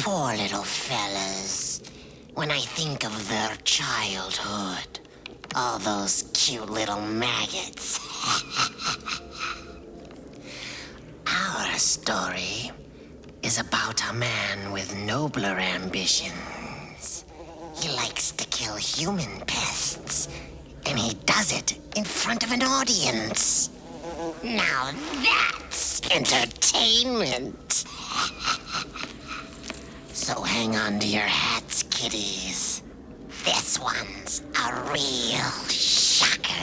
poor little fellas. When I think of their childhood, all those cute little maggots. Our story is about a man with nobler ambitions. He likes to kill human pests, and he does it in front of an audience. Now that's entertainment. So hang on to your hats, kiddies. This one's a real shocker.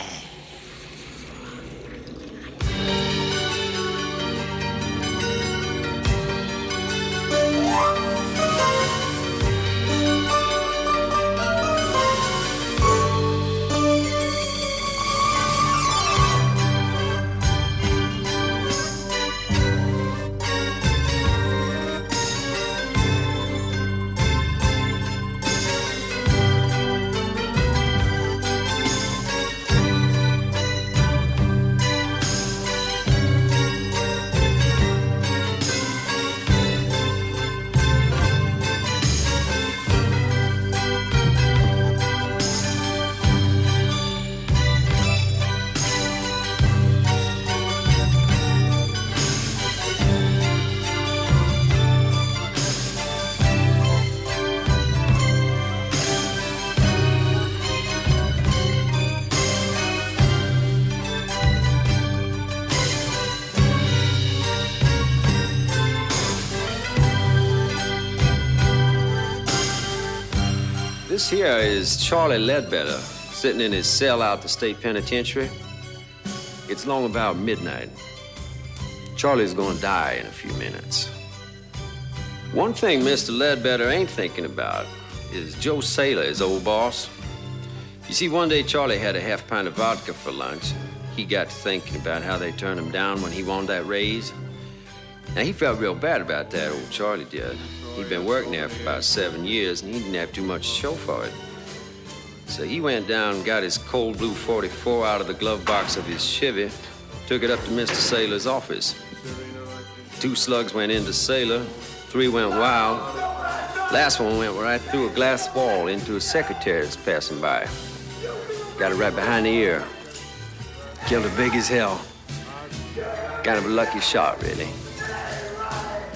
This here is Charlie Ledbetter, sitting in his cell out the state penitentiary. It's long about midnight. Charlie's gonna die in a few minutes. One thing Mr. Ledbetter ain't thinking about is Joe Saylor, his old boss. You see, one day Charlie had a half pint of vodka for lunch. He got to thinking about how they turned him down when he wanted that raise. Now, he felt real bad about that, old Charlie did. He'd been working there for about 7 years, and he didn't have too much to show for it. So he went down and got his cold blue 44 out of the glove box of his Chevy, took it up to Mr. Saylor's office. 2 slugs went into Saylor, 3 went wild. Last one went right through a glass wall into a secretary that's passing by. Got it right behind the ear. Killed her big as hell. Kind of a lucky shot, really.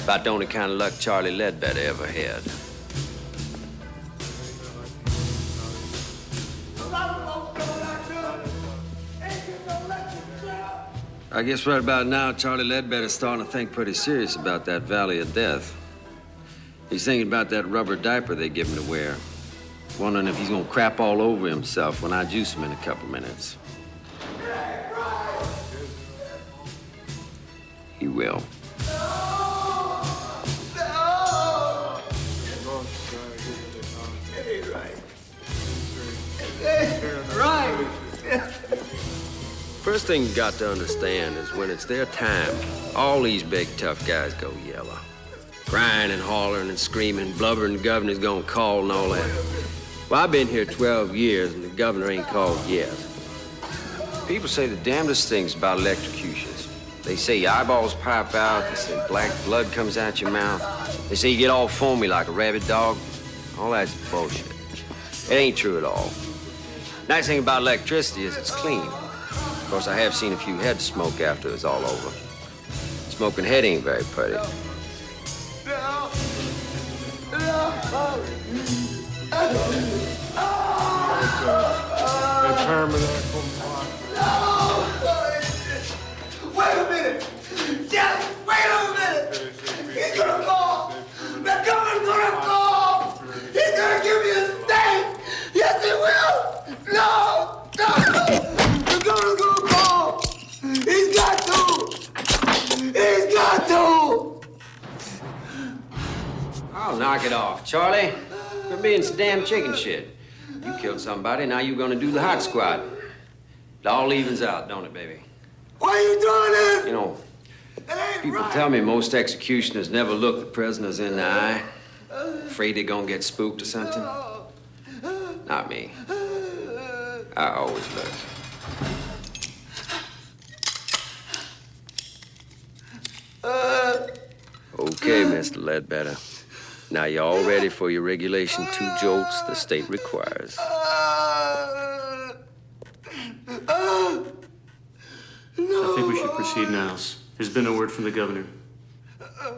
About the only kind of luck Charlie Ledbetter ever had. I guess right about now, Charlie Ledbetter's starting to think pretty serious about that Valley of Death. He's thinking about that rubber diaper they give him to wear. Wondering if he's gonna crap all over himself when I juice him in a couple minutes. He will. Right. First thing you got to understand is when it's their time, all these big tough guys go yellow. Crying and hollering and screaming, blubbering the governor's gonna call and all that. Well, I've been here 12 years and the governor ain't called yet. People say the damnedest things about electrocutions. They say your eyeballs pop out, they say black blood comes out your mouth. They say you get all foamy like a rabid dog. All that's bullshit. It ain't true at all. Nice thing about electricity is it's clean. Of course, I have seen a few heads smoke after it's all over. Smoking head ain't very pretty. Wait a minute! Just wait a minute! He's gonna call! The governor's gonna call! He's gonna give me a state! Yes, he will! No! The governor's gonna call! He's got to! He's got to! I'll knock it off, Charlie. Quit being some damn chicken shit. You killed somebody, now you're gonna do the hot squat. It all evens out, don't it, baby? Why are you doing this? You know, It ain't people right. tell me most executioners never look the prisoners in the eye. Afraid they're gonna get spooked or something. Not me. I always look. Okay, Mr. Ledbetter. Now, you all ready for your regulation 2 jolts the state requires? I think we should proceed, Niles. There's been a word from the governor.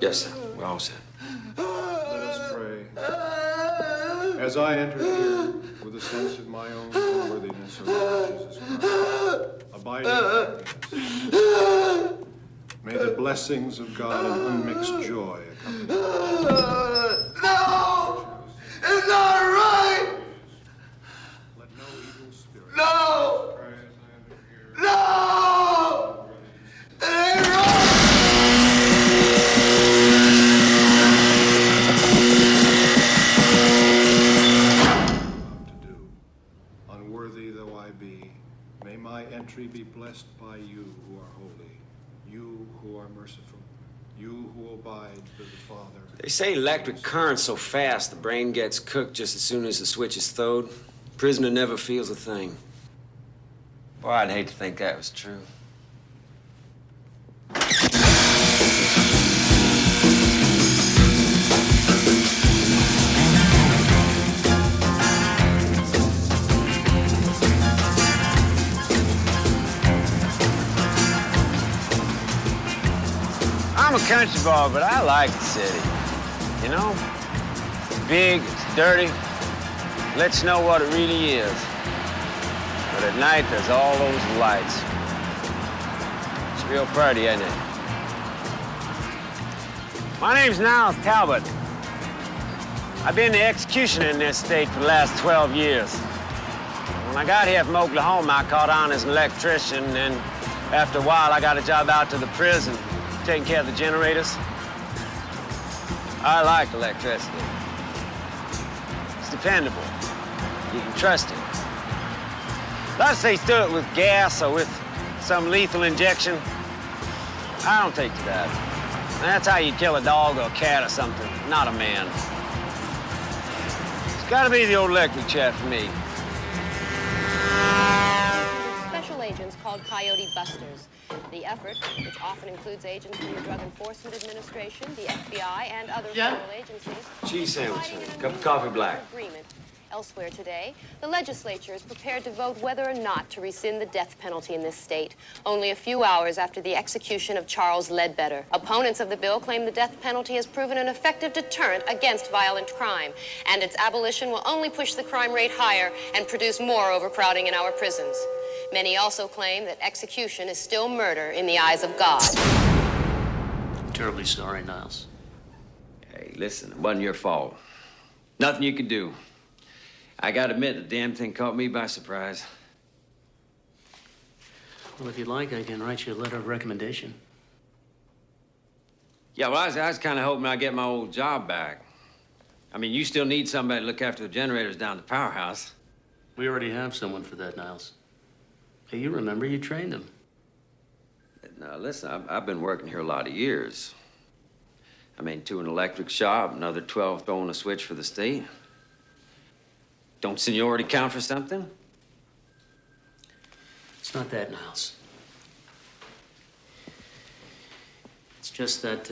Yes, sir. We're all set. Let us pray. As I enter here with a sense of my own unworthiness, O Lord Jesus Christ, abiding happiness, may the blessings of God and unmixed joy accompany me. No! It's not right! Let no evil spirit. No! No! It ain't right! To do. Unworthy though I be, may my entry be blessed by you who are holy, you who are merciful, you who abide with the Father. They say electric current's so fast the brain gets cooked just as soon as the switch is throwed. Prisoner never feels a thing. Boy, I'd hate to think that was true. I'm a country boy, but I like the city. You know? It's big, it's dirty, lets you know what it really is. But at night, there's all those lights. It's real pretty, isn't it? My name's Niles Talbot. I've been the executioner in this state for the last 12 years. When I got here from Oklahoma, I caught on as an electrician, and after a while, I got a job out to the prison, taking care of the generators. I like electricity. It's dependable. You can trust it. Let's say do it with gas or with some lethal injection. I don't take to that. That's how you kill a dog or a cat or something, not a man. It's gotta be the old electric chair for me. Special agents called Coyote Busters. The effort, which often includes agents from the Drug Enforcement Administration, the FBI, and other federal agencies. Cheese sandwich, honey. Cup of coffee black. Agreement. Elsewhere today, the legislature is prepared to vote whether or not to rescind the death penalty in this state, only a few hours after the execution of Charles Ledbetter. Opponents of the bill claim the death penalty has proven an effective deterrent against violent crime, and its abolition will only push the crime rate higher and produce more overcrowding in our prisons. Many also claim that execution is still murder in the eyes of God. Terribly sorry, Niles. Hey, listen, it wasn't your fault. Nothing you could do. I gotta admit, the damn thing caught me by surprise. Well, if you'd like, I can write you a letter of recommendation. Yeah, well, I was kind of hoping I'd get my old job back. I mean, you still need somebody to look after the generators down at the powerhouse. We already have someone for that, Niles. Hey, you remember you trained them. Now, listen, I've been working here a lot of years. I mean, 2 in an electric shop, another 12 throwing a switch for the state. Don't seniority count for something? It's not that, Niles. It's just that,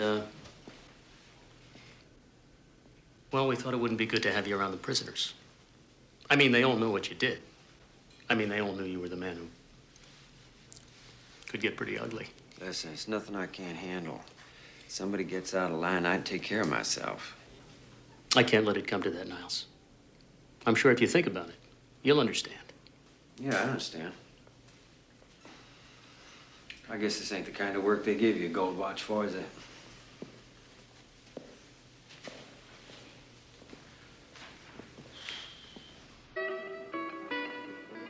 well, we thought it wouldn't be good to have you around the prisoners. I mean, they all knew what you did. I mean, they all knew you were the man who could get pretty ugly. Listen, it's nothing I can't handle. Somebody gets out of line, I'd take care of myself. I can't let it come to that, Niles. I'm sure if you think about it, you'll understand. Yeah, I understand. I guess this ain't the kind of work they give you a gold watch for, is it?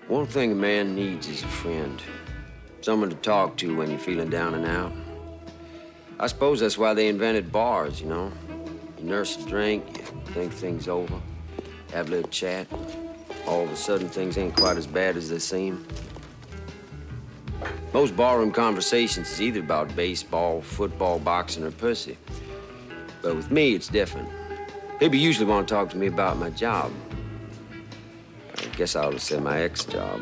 One thing a man needs is a friend. Someone to talk to when you're feeling down and out. I suppose that's why they invented bars, you know? You nurse a drink, you think things over, have a little chat. All of a sudden, things ain't quite as bad as they seem. Most barroom conversations is either about baseball, football, boxing, or pussy. But with me, it's different. People usually want to talk to me about my job. I guess I ought to say my ex-job.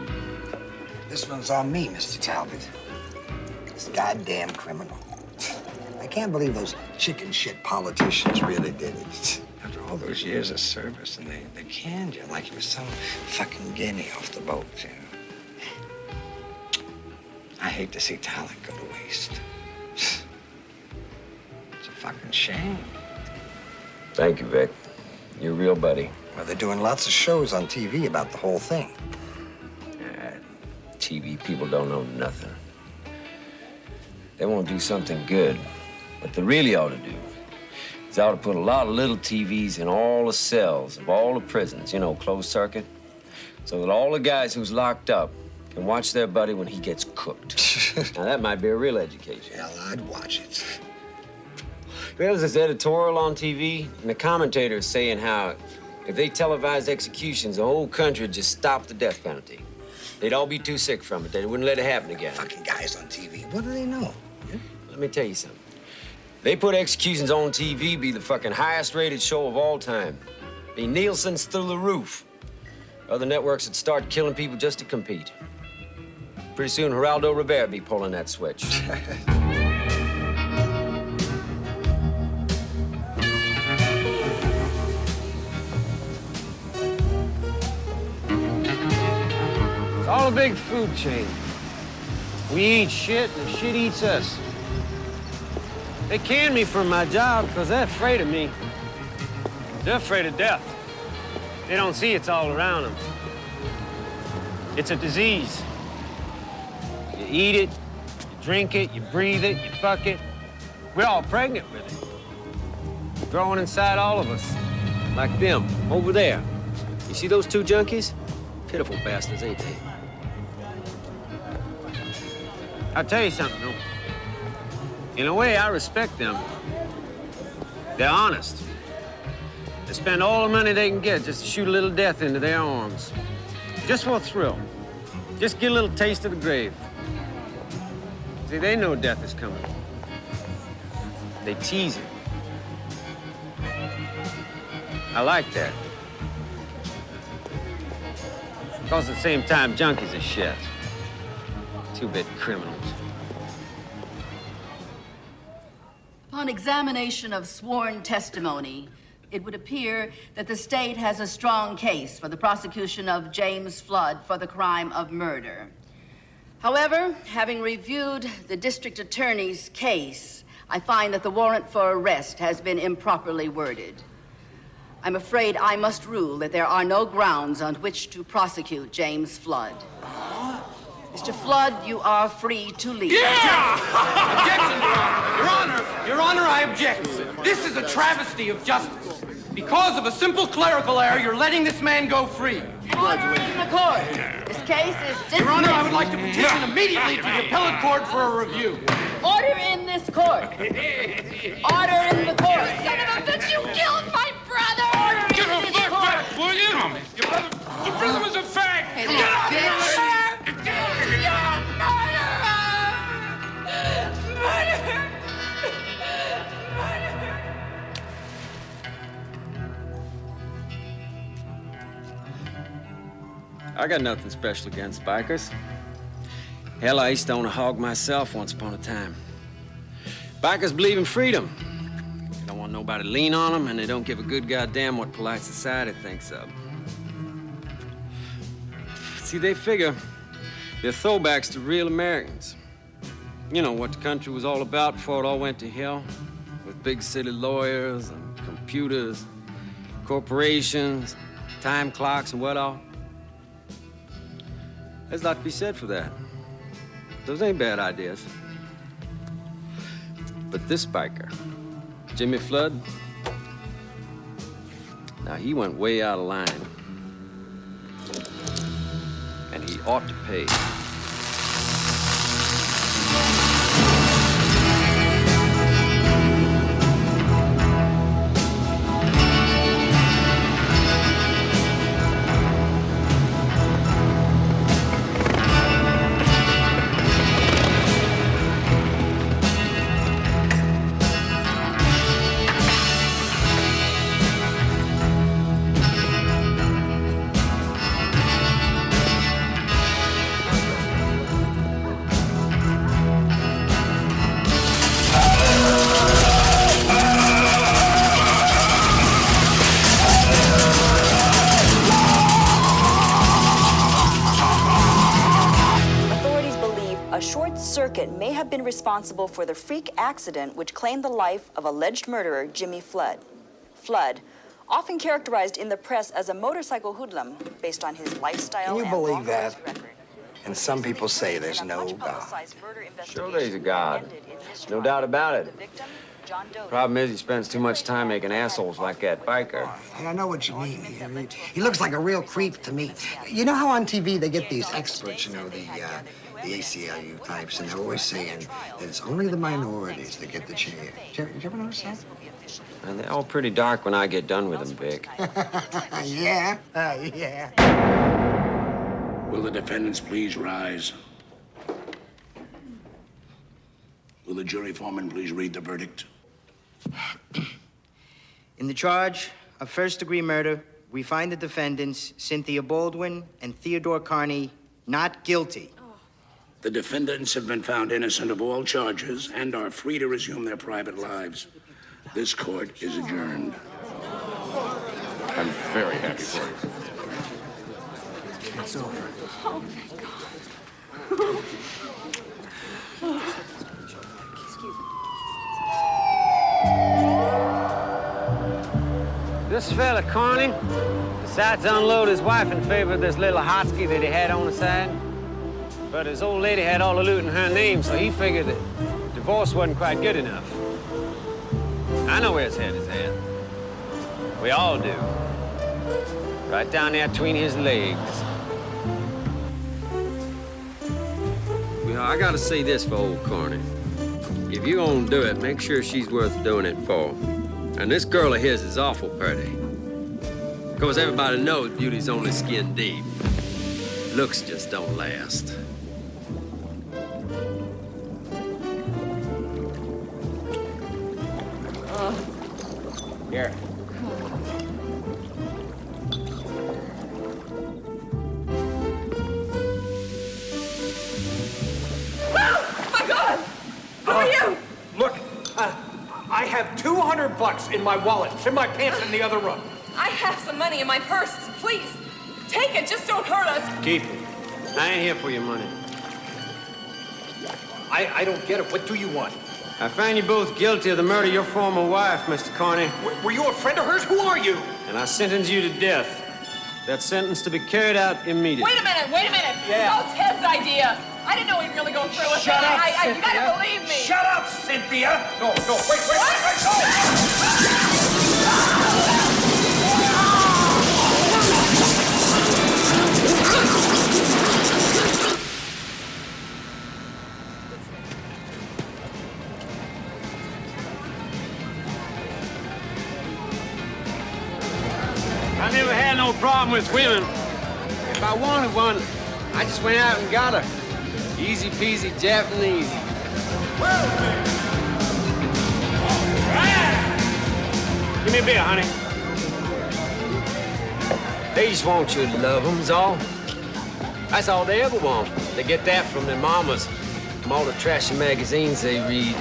This one's on me, Mr. Talbot. This goddamn criminal. I can't believe those chicken shit politicians really did it. After all those years of service, and they canned you like you was some fucking guinea off the boat, you know. I hate to see talent go to waste. It's a fucking shame. Thank you, Vic. You're a real buddy. Well, they're doing lots of shows on TV about the whole thing. TV people don't know nothing. They want to do something good. What they really ought to do is they ought to put a lot of little TVs in all the cells of all the prisons, you know, closed circuit, so that all the guys who's locked up can watch their buddy when he gets cooked. Now, that might be a real education. Hell, I'd watch it. There's this editorial on TV, and the commentator is saying how if they televised executions, the whole country would just stop the death penalty. They'd all be too sick from it. They wouldn't let it happen again. Fucking guys on TV. What do they know? Yeah? Let me tell you something. They put executions on TV, be the fucking highest rated show of all time. Be Nielsen's through the roof. Other networks would start killing people just to compete. Pretty soon, Geraldo Rivera be pulling that switch. It's all a big food chain. We eat shit, and the shit eats us. They canned me from my job because they're afraid of me. They're afraid of death. They don't see it's all around them. It's a disease. You eat it, you drink it, you breathe it, you fuck it. We're all pregnant with it. Growing inside all of us. Like them, over there. You see those two junkies? Pitiful bastards, ain't they? I'll tell you something, though. In a way, I respect them. They're honest. They spend all the money they can get just to shoot a little death into their arms. Just for a thrill. Just get a little taste of the grave. See, they know death is coming. They tease it. I like that. Because at the same time, junkies are shit. Two-bit criminals. Upon examination of sworn testimony, it would appear that the state has a strong case for the prosecution of James Flood for the crime of murder. However, having reviewed the district attorney's case, I find that the warrant for arrest has been improperly worded. I'm afraid I must rule that there are no grounds on which to prosecute James Flood. Mr. Flood, you are free to leave. Yeah! Objection, Your Honor, I object. This is a travesty of justice. Because of a simple clerical error, you're letting this man go free. Order in the court. This case is dismissed. Your Honor, I would like to petition immediately to the appellate court for a review. Order in this court. Order in the court. Son of a bitch, you killed my brother! Order Give in him this court. back, will you? Your brother, the prisoner's a fag! Hey, Get out of bitch. here! I got nothing special against bikers. Hell, I used to own a hog myself once upon a time. Bikers believe in freedom. They don't want nobody to lean on them, and they don't give a good goddamn what polite society thinks of. See, they figure they're throwbacks to real Americans. You know what the country was all about before it all went to hell, with big city lawyers and computers, corporations, time clocks, and what all. There's a lot to be said for that. Those ain't bad ideas. But this biker, Jimmy Flood, now he went way out of line. And he ought to pay. a short circuit may have been responsible for the freak accident which claimed the life of alleged murderer Jimmy Flood. Flood, often characterized in the press as a motorcycle hoodlum based on his lifestyle. Can you and believe long that? arrest record. And some people say there's no God. Sure there's a God. No doubt about it. Problem is, he spends too much time making assholes like that biker. And I know what you mean. He looks like a real creep to me. You know how on TV they get these experts, you know, the ACLU types, and they're always saying that it's only the minorities that get the chance. Did you ever notice that? And they're all pretty dark when I get done with them, Vic. Yeah, yeah. Will the defendants please rise? Will the jury foreman please read the verdict? In the charge of first-degree murder, we find the defendants, Cynthia Baldwin and Theodore Carney, not guilty. The defendants have been found innocent of all charges and are free to resume their private lives. This court is adjourned. I'm very happy for you. It's over. Oh, thank God. This fella, Carney, decides to unload his wife in favor of this little hotski that he had on the side. But his old lady had all the loot in her name, so he figured that divorce wasn't quite good enough. I know where his head is at. We all do. Right down there between his legs. You know, I gotta say this for old Carney. If you gonna do it, make sure she's worth doing it for. And this girl of his is awful pretty. Of course, everybody knows beauty's only skin deep. Looks just don't last. Here. My God! Who are you? Look, I have $200 in my wallet. It's in my pants in the other room. I have some money in my purse. Please, take it. Just don't hurt us. Keep it. I ain't here for your money. I don't get it. What do you want? I find you both guilty of the murder of your former wife, Mr. Carney. Were you a friend of hers? Who are you? And I sentence you to death. That sentence to be carried out immediately. Wait a minute. Yeah. It's all Ted's idea. I didn't know he'd really go through with it. Shut up, You Cynthia. gotta believe me. Shut up, Cynthia. No, wait, no. I never had no problem with women. If I wanted one, I just went out and got her. Easy peasy Japanese. Give me a beer, honey. They just want you to love them, is all. That's all they ever want. They get that from their mamas, from all the trashy magazines they read.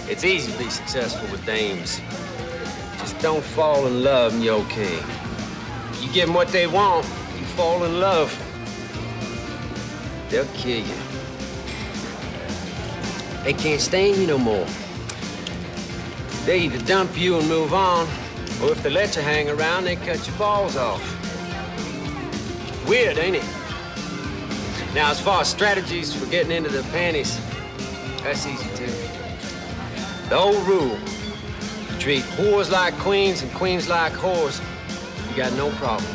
It's easy to be successful with dames. Just don't fall in love and you're okay. You give them what they want, you fall in love. They'll kill you. They can't stand you no more. They either dump you and move on, or if they let you hang around, they cut your balls off. Weird, ain't it? Now, as far as strategies for getting into their panties, that's easy too. The old rule, treat whores like queens and queens like whores, you got no problem.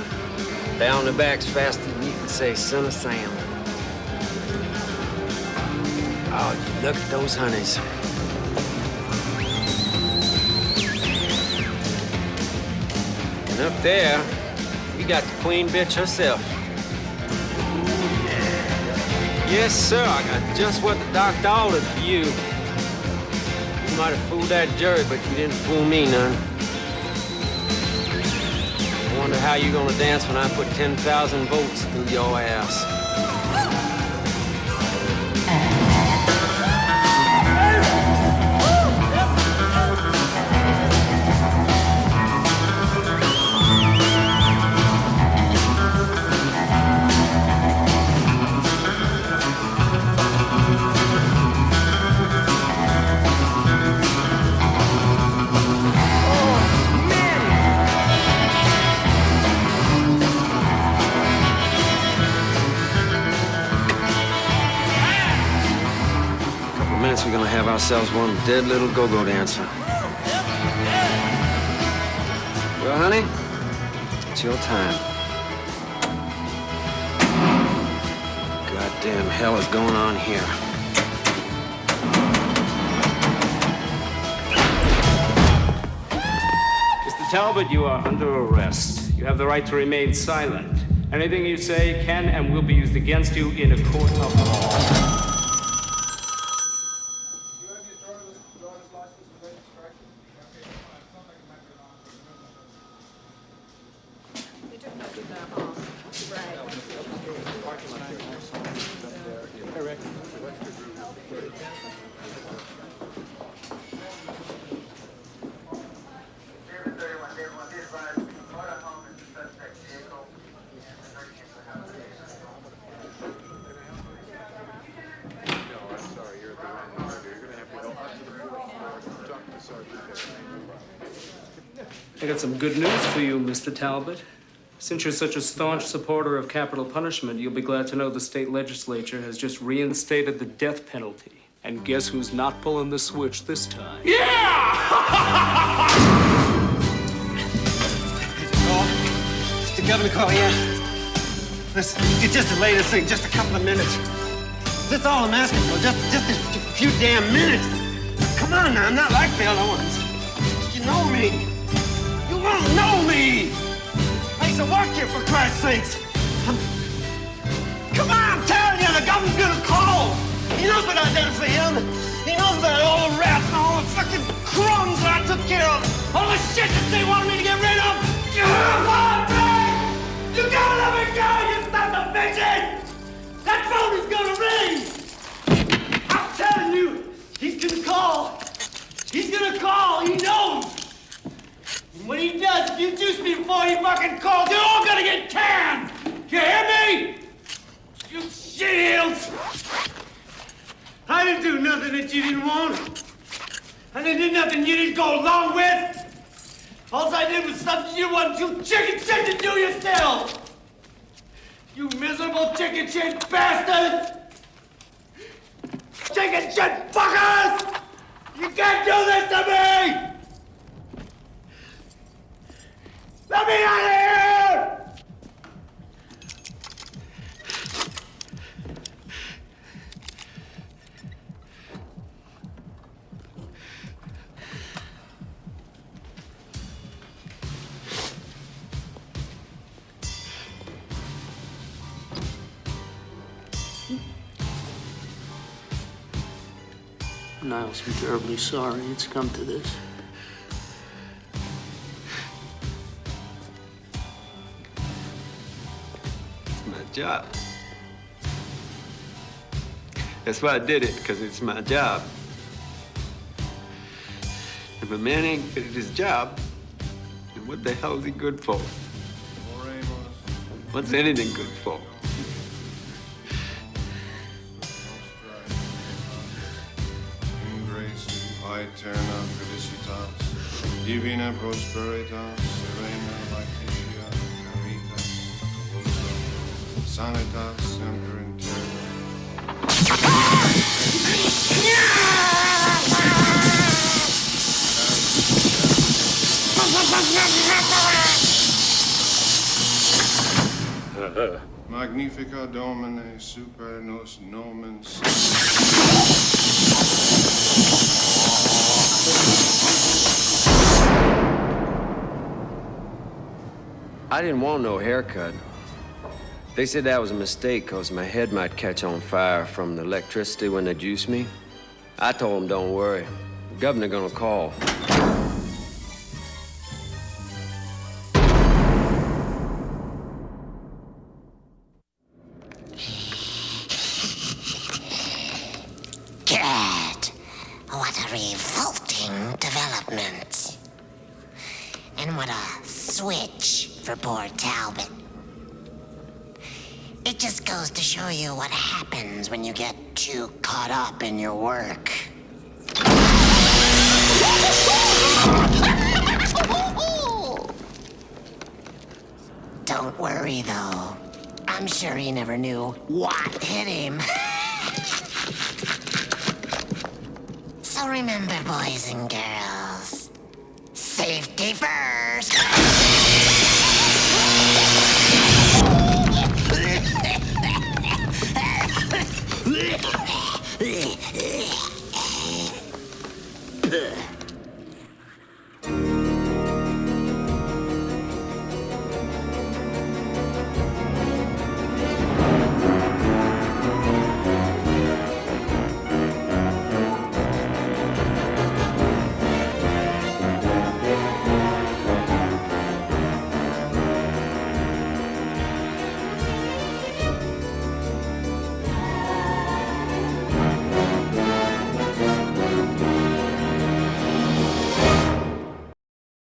They're on their backs faster than you can say, son of Sam. Oh, look at those honeys. And up there, you got the queen bitch herself. Yes, sir, I got just what the doctor ordered for you. You might have fooled that jury, but you didn't fool me none. I wonder how you're gonna dance when I put 10,000 volts through your ass. minutes, we're gonna have ourselves one dead little go-go dancer. Well, honey, it's your time. Goddamn hell is going on here? Mr. Talbot, you are under arrest. You have the right to remain silent. Anything you say can and will be used against you in a court of law. I got some good news for you, Mr. Talbot. Since you're such a staunch supporter of capital punishment, you'll be glad to know the state legislature has just reinstated the death penalty. And guess who's not pulling the switch this time? It's the governor call, yeah? Listen, you just delay this thing just a couple of minutes. That's all I'm asking for, just a few damn minutes. Come on now, I'm not like the other ones. You know me. You won't know me. I used to work here, for Christ's sakes. Come on, I'm telling you, the governor's gonna call. He knows what I did for him. He knows about all the rats and all the fucking crumbs that I took care of. All the shit that they wanted me to get rid of. Come on, man! You gotta let me go, you son of a bitch! That phone is gonna ring! I'm telling you, he's gonna call. He's gonna call, he knows. And when he does, if you juice me before he fucking calls, you're all gonna get canned! You hear me? You shit-heels! I didn't do nothing that you didn't want. I didn't do nothing you didn't go along with. All I did was something you wanted you chicken shit to do yourself. You miserable chicken shit bastards! Chicken shit fuckers! You can't do this to me! Let me out of here! Niles, I'm terribly sorry it's come to this. It's my job. That's why I did it, because it's my job. If a man ain't good at his job, then what the hell is he good for? What's anything good for? Aeterna felicitas, divina prosperitas, serena laetitia, caritas, vosa, sanitas semper in terra. Magnifica Domine super nos nomen. I didn't want no haircut. They said that was a mistake because my head might catch on fire from the electricity when they juice me. I told them, don't worry. The governor gonna call. God, what a revolting development. And what a switch for poor Talbot. It just goes to show you what happens when you get too caught up in your work. Don't worry, though. I'm sure he never knew what hit him. Now remember, boys and girls, safety first.